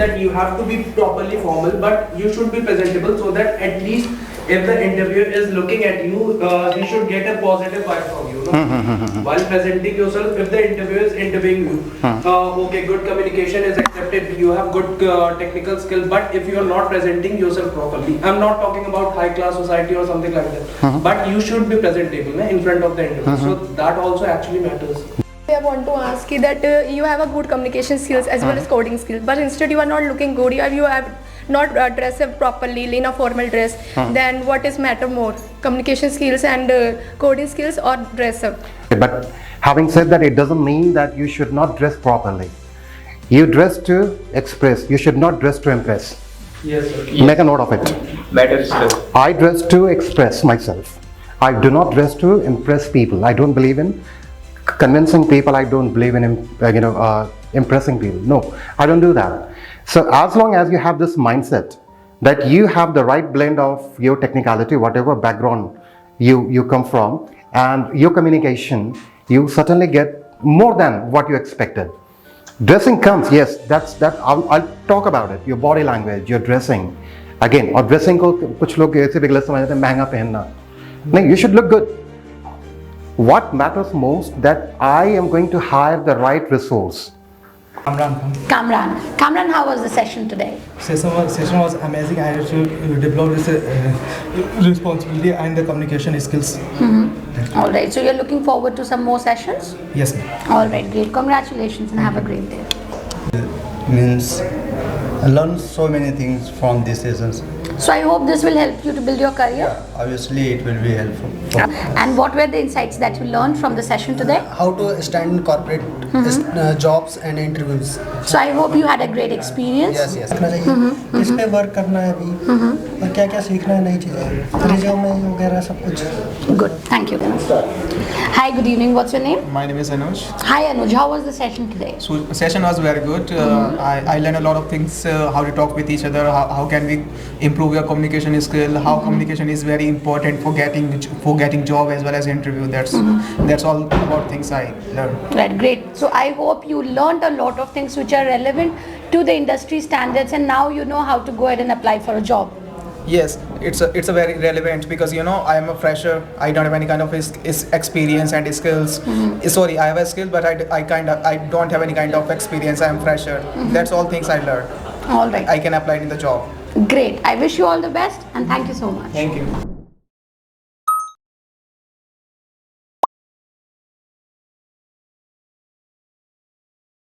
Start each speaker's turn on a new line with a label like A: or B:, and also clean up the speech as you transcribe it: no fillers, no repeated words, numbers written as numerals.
A: that you have to be properly formal, but you should be presentable so that at least if the interviewer is looking at you, he should get a positive vibe from you. No? While presenting yourself, if the interviewer is interviewing you, okay, good communication is accepted, you have good technical skill, but if you are not presenting yourself properly, I'm not talking about high class society or something like that, but you should be presentable in front of the interviewer. So that also actually matters.
B: I want to ask you that you have a good communication skills as well as coding skills, but instead you are not looking good, you have not dressed up properly in a formal dress. Then what is matter more, communication skills and coding skills or dress up?
C: But having said that, it doesn't mean that you should not dress properly. You dress to express, you should not dress to impress.
A: Yes, sir.
C: Make a note of it.
D: Matters.
C: I dress to express myself. I do not dress to impress people. I don't believe in convincing people. I don't believe in impressing people. No, I don't do that. So as long as you have this mindset that you have the right blend of your technicality, whatever background you come from, and your communication, you certainly get more than what you expected. Dressing comes, yes, I'll talk about it. Your body language, your dressing. Again, और dressing को कुछ लोग ऐसे भी गलत समझते हैं महंगा पहनना. नहीं, you should look good. What matters most that I am going to hire the right resource.
E: Kamran, how was the session today?
F: Session was amazing. I had to develop this responsibility and the communication skills.
E: All right, so you're looking forward to some more sessions?
F: Yes, ma'am.
E: All right, great. Congratulations and have a great day.
G: Means I learned so many things from these sessions.
E: So I hope this will help you to build your career.
G: Obviously, it will be helpful.
E: And what were the insights that you learned from the session today?
H: How to stand in corporate jobs and interviews.
E: So I hope you had a great experience.
H: Yes. सीखना चाहिए. किस पे work करना है अभी और क्या-क्या सीखना है नई चीजें. रिज्यूमे वगैरह सब कुछ.
E: Good, thank you. Hi, good evening. What's your name?
I: My name is Anuj.
E: Hi Anuj, how was the session today?
I: So session was very good. I learned a lot of things, how to talk with each other, how can we improve your communication skill, how communication is very important for getting job as well as interview. That's all about things I learned.
E: Right, great. So I hope you learned a lot of things which are relevant to the industry standards, and now you know how to go ahead and apply for a job.
I: Yes, it's a very relevant because I am a fresher. I don't have any kind of experience and skills. Sorry, I have a skill, but I don't have any kind of experience. I am fresher. That's all things I learned.
E: All right.
I: I can apply in the job.
E: Great. I wish you all the best and thank you so much.
I: Thank you.